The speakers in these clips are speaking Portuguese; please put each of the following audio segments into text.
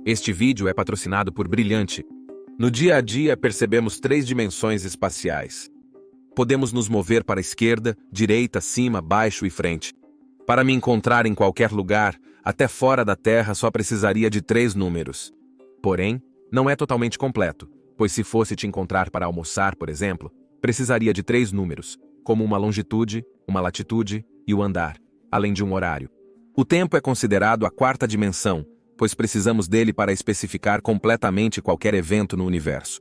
Este vídeo é patrocinado por Brilhante. No dia a dia percebemos 3 dimensões espaciais. Podemos nos mover para a esquerda, direita, cima, baixo e frente. Para me encontrar em qualquer lugar, até fora da Terra, só precisaria de 3 números. Porém, não é totalmente completo, pois se fosse te encontrar para almoçar, por exemplo, precisaria de 3 números, como uma longitude, uma latitude e o andar, além de um horário. O tempo é considerado a 4ª dimensão, pois precisamos dele para especificar completamente qualquer evento no universo.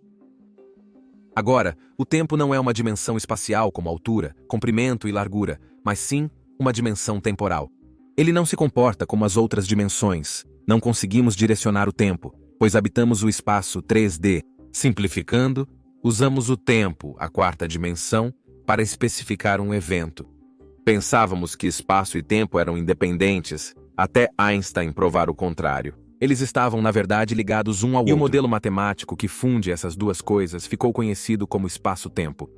Agora, o tempo não é uma dimensão espacial como altura, comprimento e largura, mas sim uma dimensão temporal. Ele não se comporta como as outras dimensões. Não conseguimos direcionar o tempo, pois habitamos o espaço 3D. Simplificando, usamos o tempo, a 4ª dimensão, para especificar um evento. Pensávamos que espaço e tempo eram independentes, até Einstein provar o contrário. Eles estavam, na verdade, ligados um ao outro. E o modelo matemático que funde essas duas coisas ficou conhecido como espaço-tempo.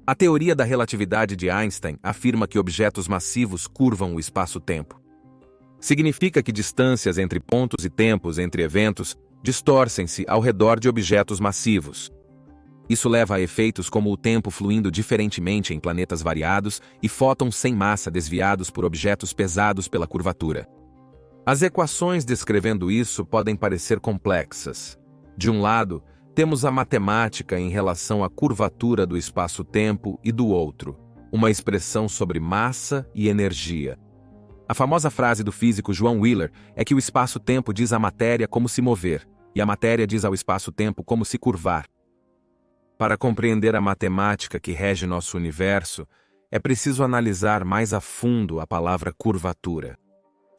A teoria da relatividade de Einstein afirma que objetos massivos curvam o espaço-tempo. Significa que distâncias entre pontos e tempos entre eventos distorcem-se ao redor de objetos massivos. Isso leva a efeitos como o tempo fluindo diferentemente em planetas variados e fótons sem massa desviados por objetos pesados pela curvatura. As equações descrevendo isso podem parecer complexas. De um lado, temos a matemática em relação à curvatura do espaço-tempo e do outro, uma expressão sobre massa e energia. A famosa frase do físico João Wheeler é que o espaço-tempo diz à matéria como se mover, e a matéria diz ao espaço-tempo como se curvar. Para compreender a matemática que rege nosso universo, é preciso analisar mais a fundo a palavra curvatura.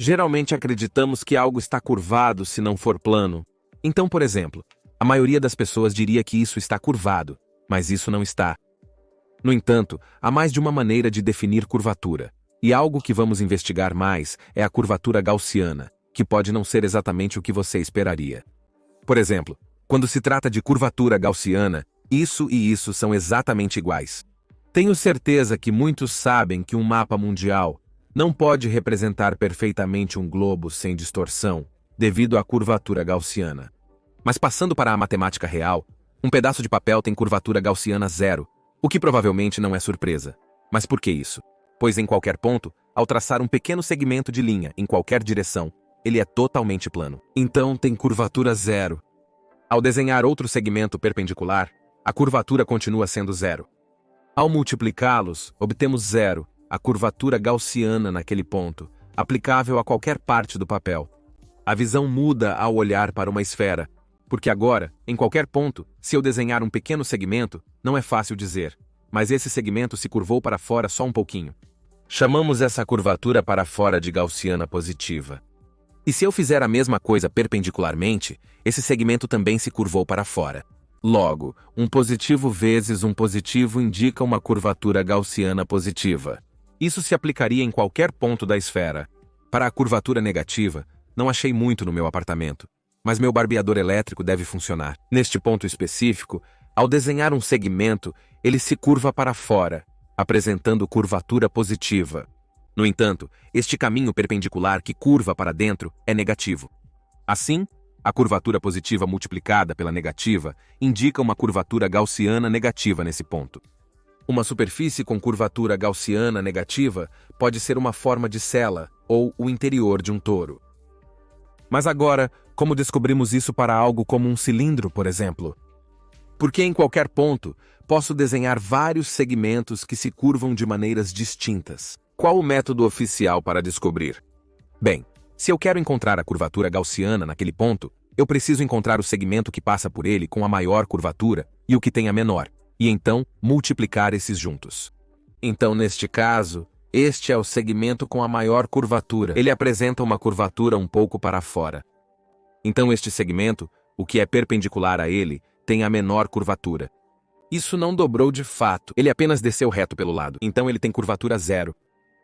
Geralmente acreditamos que algo está curvado se não for plano. Então, por exemplo, a maioria das pessoas diria que isso está curvado, mas isso não está. No entanto, há mais de uma maneira de definir curvatura, e algo que vamos investigar mais é a curvatura gaussiana, que pode não ser exatamente o que você esperaria. Por exemplo, quando se trata de curvatura gaussiana, isso e isso são exatamente iguais. Tenho certeza que muitos sabem que um mapa mundial não pode representar perfeitamente um globo sem distorção, devido à curvatura gaussiana. Mas passando para a matemática real, um pedaço de papel tem curvatura gaussiana 0, o que provavelmente não é surpresa. Mas por que isso? Pois em qualquer ponto, ao traçar um pequeno segmento de linha em qualquer direção, ele é totalmente plano. Então tem curvatura 0. Ao desenhar outro segmento perpendicular, a curvatura continua sendo 0. Ao multiplicá-los, obtemos 0, a curvatura gaussiana naquele ponto, aplicável a qualquer parte do papel. A visão muda ao olhar para uma esfera, porque agora, em qualquer ponto, se eu desenhar um pequeno segmento, não é fácil dizer, mas esse segmento se curvou para fora só um pouquinho. Chamamos essa curvatura para fora de gaussiana positiva. E se eu fizer a mesma coisa perpendicularmente, esse segmento também se curvou para fora. Logo, um positivo vezes um positivo indica uma curvatura gaussiana positiva. Isso se aplicaria em qualquer ponto da esfera. Para a curvatura negativa, não achei muito no meu apartamento, mas meu barbeador elétrico deve funcionar. Neste ponto específico, ao desenhar um segmento, ele se curva para fora, apresentando curvatura positiva. No entanto, este caminho perpendicular que curva para dentro é negativo. Assim, a curvatura positiva multiplicada pela negativa indica uma curvatura gaussiana negativa nesse ponto. Uma superfície com curvatura gaussiana negativa pode ser uma forma de cela ou o interior de um toro. Mas agora, como descobrimos isso para algo como um cilindro, por exemplo? Porque em qualquer ponto, posso desenhar vários segmentos que se curvam de maneiras distintas. Qual o método oficial para descobrir? Bem, se eu quero encontrar a curvatura gaussiana naquele ponto, eu preciso encontrar o segmento que passa por ele com a maior curvatura e o que tem a menor, e então multiplicar esses juntos. Então, neste caso, este é o segmento com a maior curvatura. Ele apresenta uma curvatura um pouco para fora. Então este segmento, o que é perpendicular a ele, tem a menor curvatura. Isso não dobrou de fato, ele apenas desceu reto pelo lado, então ele tem curvatura 0.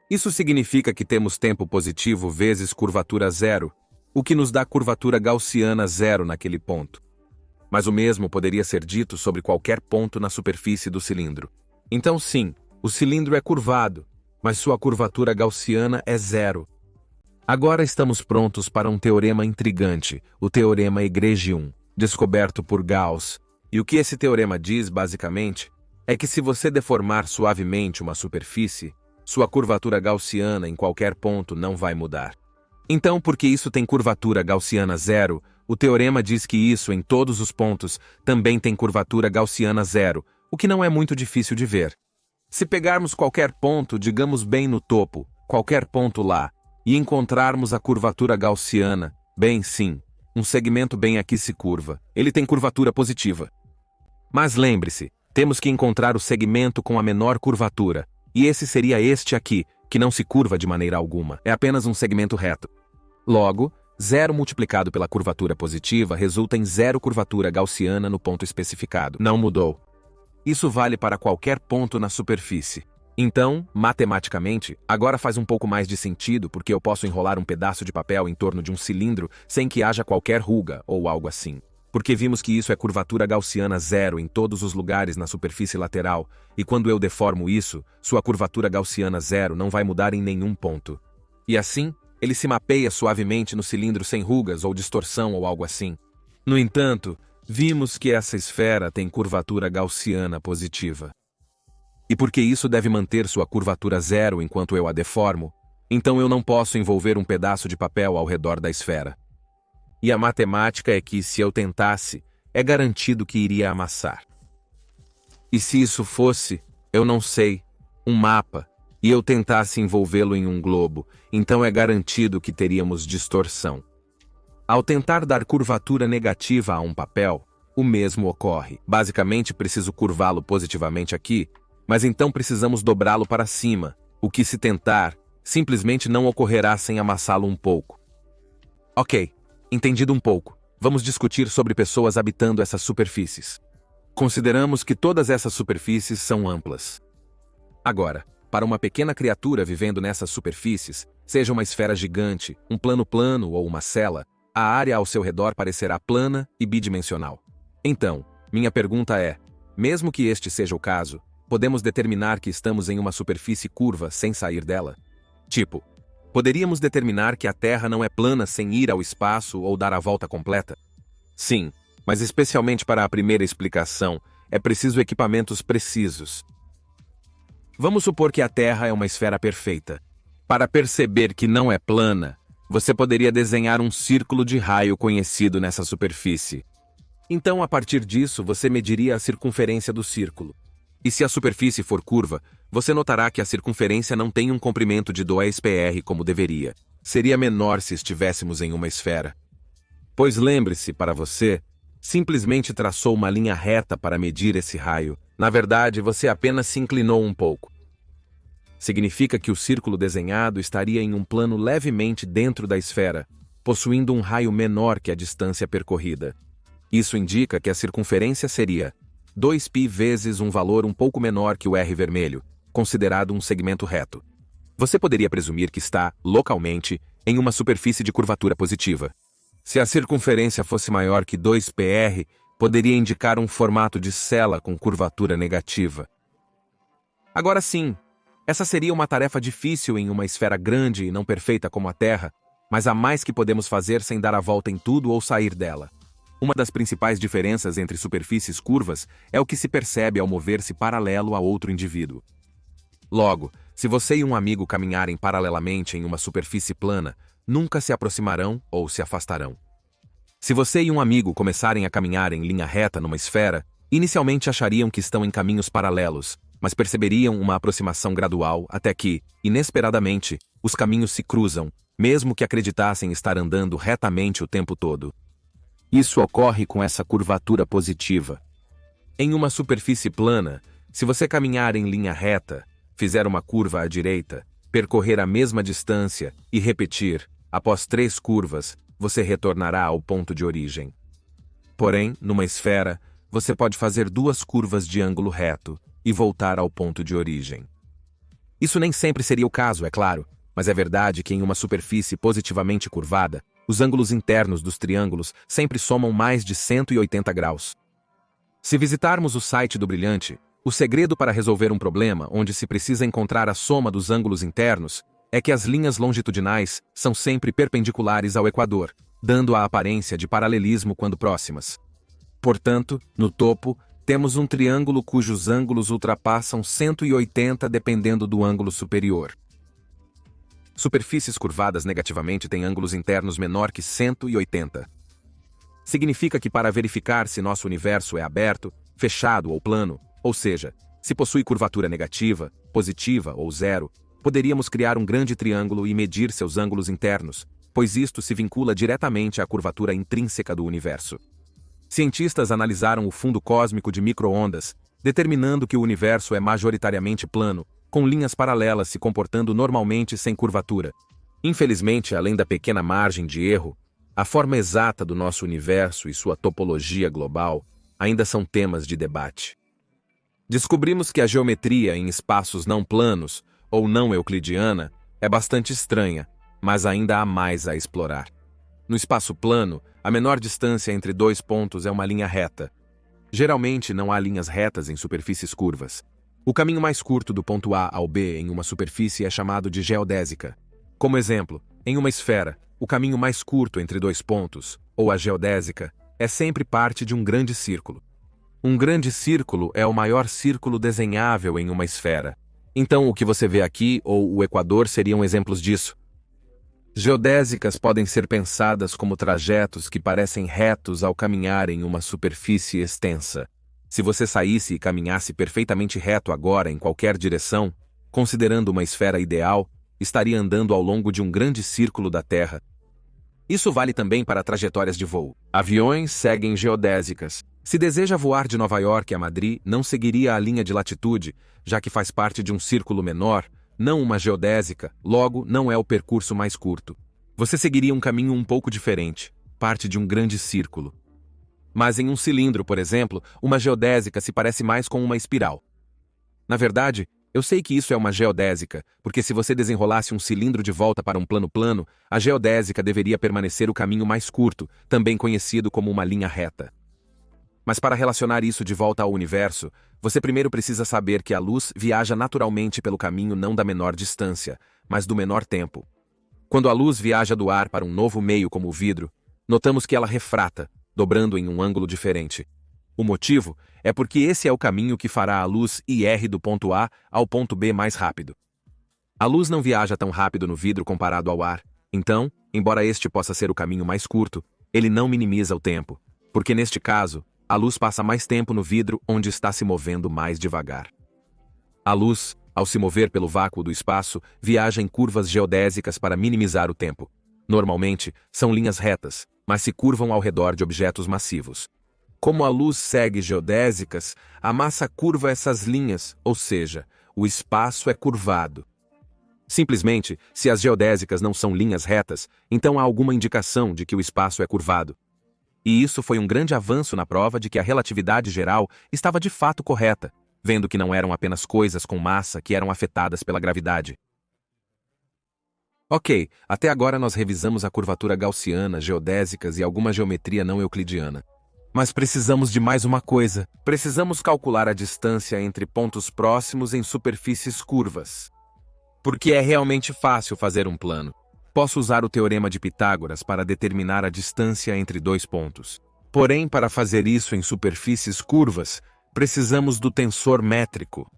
Isso significa que temos tempo positivo vezes curvatura 0, o que nos dá curvatura gaussiana 0 naquele ponto. Mas o mesmo poderia ser dito sobre qualquer ponto na superfície do cilindro. Então sim, o cilindro é curvado, mas sua curvatura gaussiana é 0. Agora estamos prontos para um teorema intrigante, o Teorema Egregium, descoberto por Gauss. E o que esse teorema diz, basicamente, é que se você deformar suavemente uma superfície, sua curvatura gaussiana em qualquer ponto não vai mudar. Então, porque isso tem curvatura gaussiana zero, o teorema diz que isso em todos os pontos também tem curvatura gaussiana zero, o que não é muito difícil de ver. Se pegarmos qualquer ponto, digamos bem no topo, qualquer ponto lá, e encontrarmos a curvatura gaussiana, bem sim, um segmento bem aqui se curva, ele tem curvatura positiva. Mas lembre-se, temos que encontrar o segmento com a menor curvatura, e esse seria este aqui, que não se curva de maneira alguma, é apenas um segmento reto. Logo, 0 multiplicado pela curvatura positiva resulta em 0 curvatura gaussiana no ponto especificado. Não mudou. Isso vale para qualquer ponto na superfície. Então, matematicamente, agora faz um pouco mais de sentido porque eu posso enrolar um pedaço de papel em torno de um cilindro sem que haja qualquer ruga ou algo assim. Porque vimos que isso é curvatura gaussiana zero em todos os lugares na superfície lateral, e quando eu deformo isso, sua curvatura gaussiana zero não vai mudar em nenhum ponto. E assim, ele se mapeia suavemente no cilindro sem rugas ou distorção ou algo assim. No entanto, vimos que essa esfera tem curvatura gaussiana positiva. E porque isso deve manter sua curvatura zero enquanto eu a deformo, então eu não posso envolver um pedaço de papel ao redor da esfera. E a matemática é que, se eu tentasse, é garantido que iria amassar. E se isso fosse, eu não sei, um mapa, e eu tentasse envolvê-lo em um globo, então é garantido que teríamos distorção. Ao tentar dar curvatura negativa a um papel, o mesmo ocorre. Basicamente, preciso curvá-lo positivamente aqui, mas então precisamos dobrá-lo para cima, o que, se tentar, simplesmente não ocorrerá sem amassá-lo um pouco. Ok, entendido um pouco. Vamos discutir sobre pessoas habitando essas superfícies. Consideramos que todas essas superfícies são amplas. Agora, para uma pequena criatura vivendo nessas superfícies, seja uma esfera gigante, um plano plano ou uma cela, a área ao seu redor parecerá plana e bidimensional. Então, minha pergunta é, mesmo que este seja o caso, podemos determinar que estamos em uma superfície curva sem sair dela? Tipo, poderíamos determinar que a Terra não é plana sem ir ao espaço ou dar a volta completa? Sim, mas especialmente para a primeira explicação, é preciso equipamentos precisos. Vamos supor que a Terra é uma esfera perfeita. Para perceber que não é plana, você poderia desenhar um círculo de raio conhecido nessa superfície. Então, a partir disso, você mediria a circunferência do círculo. E se a superfície for curva, você notará que a circunferência não tem um comprimento de 2πr como deveria. Seria menor se estivéssemos em uma esfera. Pois lembre-se, para você, simplesmente traçou uma linha reta para medir esse raio. Na verdade, você apenas se inclinou um pouco. Significa que o círculo desenhado estaria em um plano levemente dentro da esfera, possuindo um raio menor que a distância percorrida. Isso indica que a circunferência seria 2π vezes um valor um pouco menor que o r vermelho, considerado um segmento reto. Você poderia presumir que está, localmente, em uma superfície de curvatura positiva. Se a circunferência fosse maior que 2πr, poderia indicar um formato de cela com curvatura negativa. Agora sim, essa seria uma tarefa difícil em uma esfera grande e não perfeita como a Terra, mas há mais que podemos fazer sem dar a volta em tudo ou sair dela. Uma das principais diferenças entre superfícies curvas é o que se percebe ao mover-se paralelo a outro indivíduo. Logo, se você e um amigo caminharem paralelamente em uma superfície plana, nunca se aproximarão ou se afastarão. Se você e um amigo começarem a caminhar em linha reta numa esfera, inicialmente achariam que estão em caminhos paralelos, mas perceberiam uma aproximação gradual até que, inesperadamente, os caminhos se cruzam, mesmo que acreditassem estar andando retamente o tempo todo. Isso ocorre com essa curvatura positiva. Em uma superfície plana, se você caminhar em linha reta, fizer uma curva à direita, percorrer a mesma distância e repetir, após 3 curvas, você retornará ao ponto de origem. Porém, numa esfera, você pode fazer 2 curvas de ângulo reto e voltar ao ponto de origem. Isso nem sempre seria o caso, é claro, mas é verdade que em uma superfície positivamente curvada, os ângulos internos dos triângulos sempre somam mais de 180 graus. Se visitarmos o site do Brilhante, o segredo para resolver um problema onde se precisa encontrar a soma dos ângulos internos é que as linhas longitudinais são sempre perpendiculares ao equador, dando a aparência de paralelismo quando próximas. Portanto, no topo, temos um triângulo cujos ângulos ultrapassam 180 dependendo do ângulo superior. Superfícies curvadas negativamente têm ângulos internos menor que 180. Significa que para verificar se nosso universo é aberto, fechado ou plano, ou seja, se possui curvatura negativa, positiva ou zero, poderíamos criar um grande triângulo e medir seus ângulos internos, pois isto se vincula diretamente à curvatura intrínseca do universo. Cientistas analisaram o fundo cósmico de micro-ondas, determinando que o universo é majoritariamente plano, com linhas paralelas se comportando normalmente sem curvatura. Infelizmente, além da pequena margem de erro, a forma exata do nosso universo e sua topologia global ainda são temas de debate. Descobrimos que a geometria em espaços não planos, ou não euclidiana, é bastante estranha, mas ainda há mais a explorar. No espaço plano, a menor distância entre dois pontos é uma linha reta. Geralmente não há linhas retas em superfícies curvas. O caminho mais curto do ponto A ao B em uma superfície é chamado de geodésica. Como exemplo, em uma esfera, o caminho mais curto entre dois pontos, ou a geodésica, é sempre parte de um grande círculo. Um grande círculo é o maior círculo desenhável em uma esfera. Então, o que você vê aqui, ou o equador, seriam exemplos disso. Geodésicas podem ser pensadas como trajetos que parecem retos ao caminhar em uma superfície extensa. Se você saísse e caminhasse perfeitamente reto agora em qualquer direção, considerando uma esfera ideal, estaria andando ao longo de um grande círculo da Terra. Isso vale também para trajetórias de voo. Aviões seguem geodésicas. Se deseja voar de Nova York a Madrid, não seguiria a linha de latitude, já que faz parte de um círculo menor, não uma geodésica, logo não é o percurso mais curto. Você seguiria um caminho um pouco diferente, parte de um grande círculo. Mas em um cilindro, por exemplo, uma geodésica se parece mais com uma espiral. Na verdade, eu sei que isso é uma geodésica, porque se você desenrolasse um cilindro de volta para um plano plano, a geodésica deveria permanecer o caminho mais curto, também conhecido como uma linha reta. Mas para relacionar isso de volta ao universo, você primeiro precisa saber que a luz viaja naturalmente pelo caminho não da menor distância, mas do menor tempo. Quando a luz viaja do ar para um novo meio como o vidro, notamos que ela refrata, dobrando em um ângulo diferente. O motivo é porque esse é o caminho que fará a luz ir do ponto A ao ponto B mais rápido. A luz não viaja tão rápido no vidro comparado ao ar, então, embora este possa ser o caminho mais curto, ele não minimiza o tempo, porque neste caso, a luz passa mais tempo no vidro onde está se movendo mais devagar. A luz, ao se mover pelo vácuo do espaço, viaja em curvas geodésicas para minimizar o tempo. Normalmente, são linhas retas, mas se curvam ao redor de objetos massivos. Como a luz segue geodésicas, a massa curva essas linhas, ou seja, o espaço é curvado. Simplesmente, se as geodésicas não são linhas retas, então há alguma indicação de que o espaço é curvado. E isso foi um grande avanço na prova de que a relatividade geral estava de fato correta, vendo que não eram apenas coisas com massa que eram afetadas pela gravidade. Ok, até agora nós revisamos a curvatura gaussiana, geodésicas e alguma geometria não euclidiana. Mas precisamos de mais uma coisa. Precisamos calcular a distância entre pontos próximos em superfícies curvas. Porque é realmente fácil fazer um plano. Posso usar o teorema de Pitágoras para determinar a distância entre dois pontos. Porém, para fazer isso em superfícies curvas, precisamos do tensor métrico.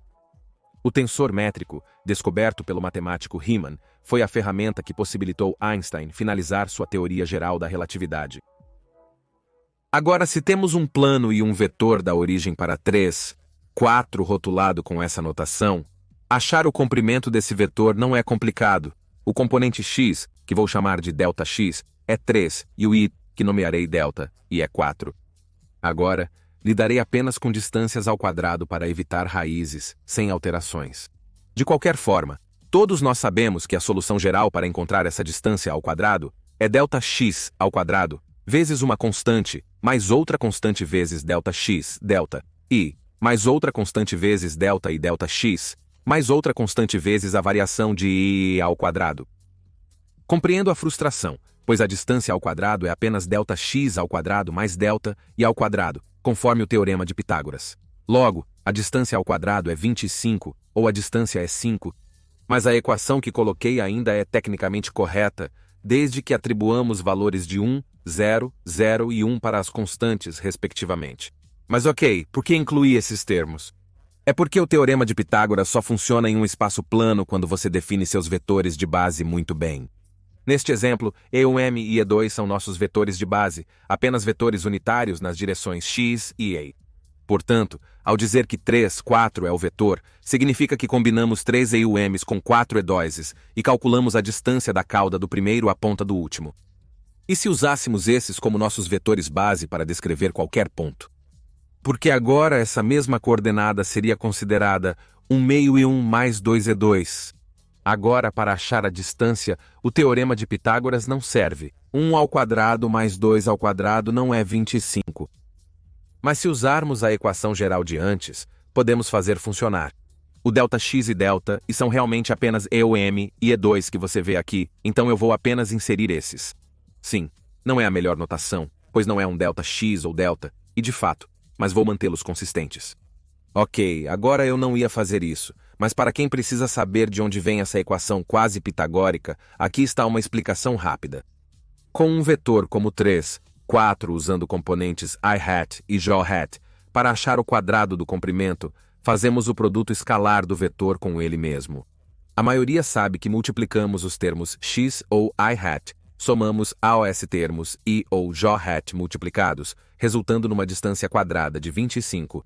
O tensor métrico, descoberto pelo matemático Riemann, foi a ferramenta que possibilitou Einstein finalizar sua teoria geral da relatividade. Agora, se temos um plano e um vetor da origem para 3, 4 rotulado com essa notação, achar o comprimento desse vetor não é complicado. O componente x, que vou chamar de ΔX, é 3 e o y, que nomearei delta, e é 4. Agora, lidarei apenas com distâncias ao quadrado para evitar raízes, sem alterações. De qualquer forma, todos nós sabemos que a solução geral para encontrar essa distância ao quadrado é ΔX ao quadrado, vezes uma constante, mais outra constante vezes ΔX, delta, e, mais outra constante vezes delta e ΔX, mais outra constante vezes a variação de I ao quadrado. Compreendo a frustração, pois a distância ao quadrado é apenas ΔX ao quadrado mais delta e ao quadrado, conforme o teorema de Pitágoras. Logo, a distância ao quadrado é 25, ou a distância é 5. Mas a equação que coloquei ainda é tecnicamente correta, desde que atribuamos valores de 1, 0, 0 e 1 para as constantes, respectivamente. Mas ok, por que incluir esses termos? É porque o teorema de Pitágoras só funciona em um espaço plano quando você define seus vetores de base muito bem. Neste exemplo, E1m e E2 são nossos vetores de base, apenas vetores unitários nas direções x e y. Portanto, ao dizer que 3, 4 é o vetor, significa que combinamos 3 E1m's com 4 E2's e calculamos a distância da cauda do primeiro à ponta do último. E se usássemos esses como nossos vetores base para descrever qualquer ponto? Porque agora essa mesma coordenada seria considerada 1 meio e 1 mais 2E2. Agora, para achar a distância, o teorema de Pitágoras não serve. 1 ao quadrado mais 2 ao quadrado não é 25. Mas se usarmos a equação geral de antes, podemos fazer funcionar. O ΔX e delta e são realmente apenas E1m e E2 que você vê aqui, então eu vou apenas inserir esses. Sim, não é a melhor notação, pois não é um ΔX ou delta, e de fato, mas vou mantê-los consistentes. Ok, agora eu não ia fazer isso, mas para quem precisa saber de onde vem essa equação quase pitagórica, aqui está uma explicação rápida. Com um vetor como 3, 4 usando componentes i hat e j hat, para achar o quadrado do comprimento, fazemos o produto escalar do vetor com ele mesmo. A maioria sabe que multiplicamos os termos x ou i hat, somamos aos termos i ou j hat multiplicados, resultando numa distância quadrada de 25.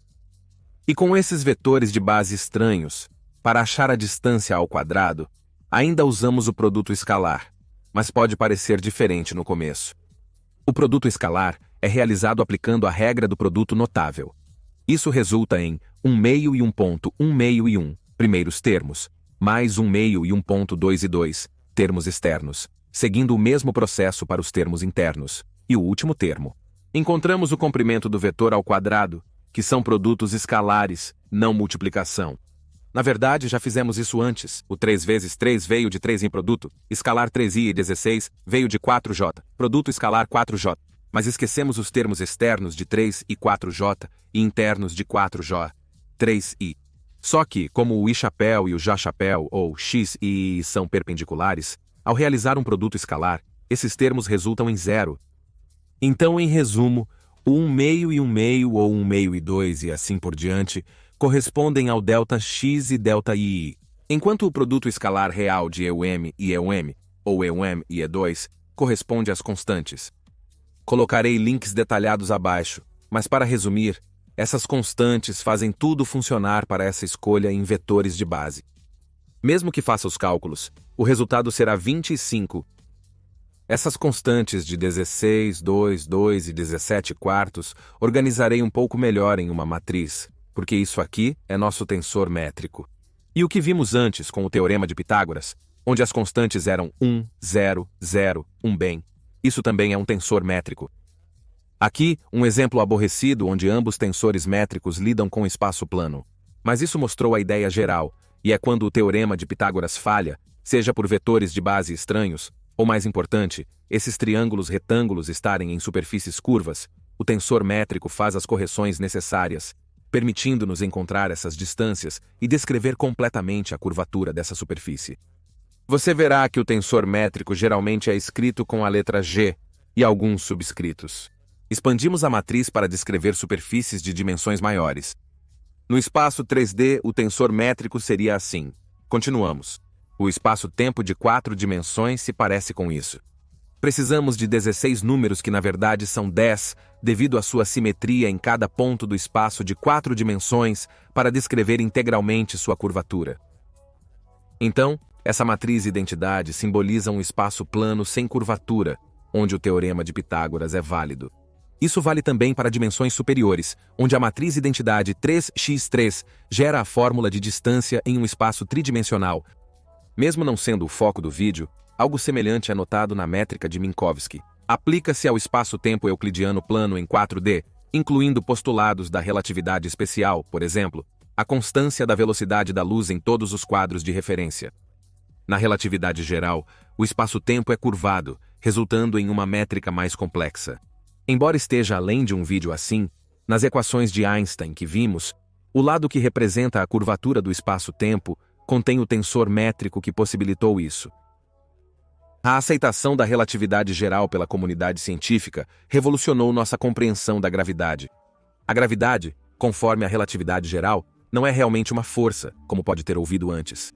E com esses vetores de base estranhos, para achar a distância ao quadrado, ainda usamos o produto escalar, mas pode parecer diferente no começo. O produto escalar é realizado aplicando a regra do produto notável. Isso resulta em 1 meio e 1 ponto 1 meio e 1, primeiros termos, mais 1 meio e 1 ponto 2 e 2, termos externos, seguindo o mesmo processo para os termos internos, e o último termo. Encontramos o comprimento do vetor ao quadrado, que são produtos escalares, não multiplicação. Na verdade, já fizemos isso antes. O 3 vezes 3 veio de 3 em produto. Escalar 3i e 16 veio de 4j. Produto escalar 4j. Mas esquecemos os termos externos de 3 e 4j e internos de 4j, 3i. Só que, como o i-chapéu e o j-chapéu, ou x e i, são perpendiculares, ao realizar um produto escalar, esses termos resultam em zero. Então, em resumo, o 1 meio e 1 meio ou 1 meio e 2 e assim por diante correspondem ao ΔX e ΔI, enquanto o produto escalar real de E1m e E1m, ou E1m e E2, corresponde às constantes. Colocarei links detalhados abaixo, mas para resumir, essas constantes fazem tudo funcionar para essa escolha em vetores de base. Mesmo que faça os cálculos, o resultado será 25. Essas constantes de 16, 2, 2 e 17 quartos organizarei um pouco melhor em uma matriz, porque isso aqui é nosso tensor métrico. E o que vimos antes com o teorema de Pitágoras, onde as constantes eram 1, 0, 0, 1 bem, isso também é um tensor métrico. Aqui, um exemplo aborrecido onde ambos tensores métricos lidam com espaço plano. Mas isso mostrou a ideia geral, e é quando o teorema de Pitágoras falha, seja por vetores de base estranhos, ou mais importante, esses triângulos retângulos estarem em superfícies curvas, o tensor métrico faz as correções necessárias, permitindo-nos encontrar essas distâncias e descrever completamente a curvatura dessa superfície. Você verá que o tensor métrico geralmente é escrito com a letra G e alguns subscritos. Expandimos a matriz para descrever superfícies de dimensões maiores. No espaço 3D, o tensor métrico seria assim. Continuamos. O espaço-tempo de 4 dimensões se parece com isso. Precisamos de 16 números que na verdade são 10, devido à sua simetria em cada ponto do espaço de 4 dimensões para descrever integralmente sua curvatura. Então, essa matriz identidade simboliza um espaço plano sem curvatura, onde o teorema de Pitágoras é válido. Isso vale também para dimensões superiores, onde a matriz identidade 3x3 gera a fórmula de distância em um espaço tridimensional. Mesmo não sendo o foco do vídeo, algo semelhante é notado na métrica de Minkowski. Aplica-se ao espaço-tempo euclidiano plano em 4D, incluindo postulados da relatividade especial, por exemplo, a constância da velocidade da luz em todos os quadros de referência. Na relatividade geral, o espaço-tempo é curvado, resultando em uma métrica mais complexa. Embora esteja além de um vídeo assim, nas equações de Einstein que vimos, o lado que representa a curvatura do espaço-tempo contém o tensor métrico que possibilitou isso. A aceitação da relatividade geral pela comunidade científica revolucionou nossa compreensão da gravidade. A gravidade, conforme a relatividade geral, não é realmente uma força, como pode ter ouvido antes.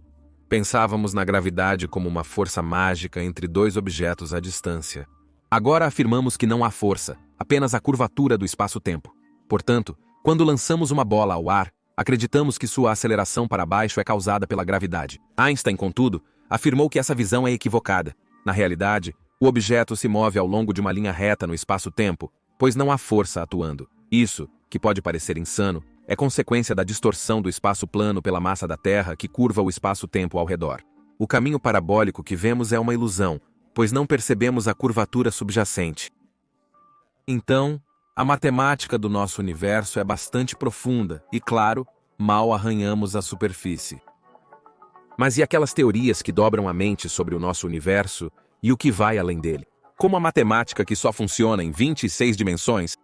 Pensávamos na gravidade como uma força mágica entre dois objetos à distância. Agora afirmamos que não há força, apenas a curvatura do espaço-tempo. Portanto, quando lançamos uma bola ao ar, acreditamos que sua aceleração para baixo é causada pela gravidade. Einstein, contudo, afirmou que essa visão é equivocada. Na realidade, o objeto se move ao longo de uma linha reta no espaço-tempo, pois não há força atuando. Isso, que pode parecer insano, é consequência da distorção do espaço plano pela massa da Terra que curva o espaço-tempo ao redor. O caminho parabólico que vemos é uma ilusão, pois não percebemos a curvatura subjacente. Então, a matemática do nosso universo é bastante profunda e, claro, mal arranhamos a superfície. Mas e aquelas teorias que dobram a mente sobre o nosso universo e o que vai além dele? Como a matemática que só funciona em 26 dimensões?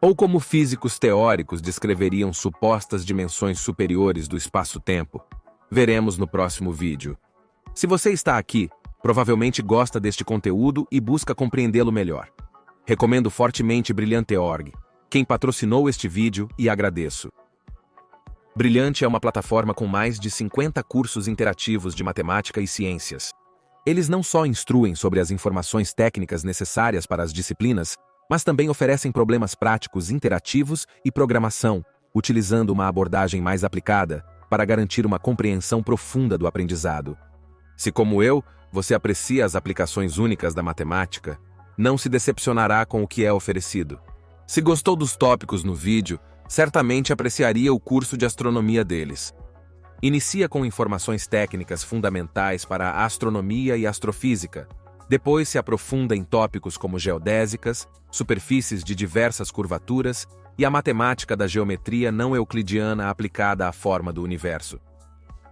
Ou como físicos teóricos descreveriam supostas dimensões superiores do espaço-tempo? Veremos no próximo vídeo. Se você está aqui, provavelmente gosta deste conteúdo e busca compreendê-lo melhor. Recomendo fortemente Brilhante.org, quem patrocinou este vídeo, e agradeço. Brilhante é uma plataforma com mais de 50 cursos interativos de matemática e ciências. Eles não só instruem sobre as informações técnicas necessárias para as disciplinas, mas também oferecem problemas práticos interativos e programação, utilizando uma abordagem mais aplicada para garantir uma compreensão profunda do aprendizado. Se, como eu, você aprecia as aplicações únicas da matemática, não se decepcionará com o que é oferecido. Se gostou dos tópicos no vídeo, certamente apreciaria o curso de astronomia deles. Inicia com informações técnicas fundamentais para a astronomia e astrofísica. Depois se aprofunda em tópicos como geodésicas, superfícies de diversas curvaturas e a matemática da geometria não euclidiana aplicada à forma do universo.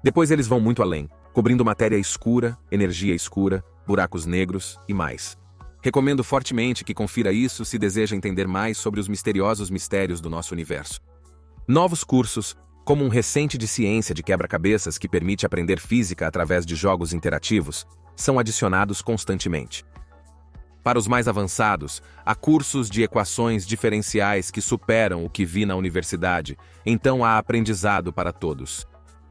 Depois eles vão muito além, cobrindo matéria escura, energia escura, buracos negros e mais. Recomendo fortemente que confira isso se deseja entender mais sobre os misteriosos mistérios do nosso universo. Novos cursos, como um recente de ciência de quebra-cabeças que permite aprender física através de jogos interativos, são adicionados constantemente. Para os mais avançados, há cursos de equações diferenciais que superam o que vi na universidade, então há aprendizado para todos.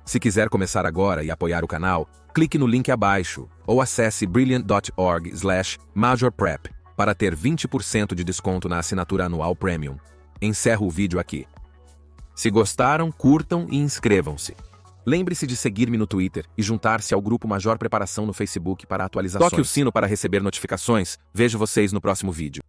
Se quiser começar agora e apoiar o canal, clique no link abaixo ou acesse brilliant.org/majorprep para ter 20% de desconto na assinatura anual Premium. Encerro o vídeo aqui. Se gostaram, curtam e inscrevam-se. Lembre-se de seguir-me no Twitter e juntar-se ao grupo Major Preparação no Facebook para atualizações. Toque o sino para receber notificações. Vejo vocês no próximo vídeo.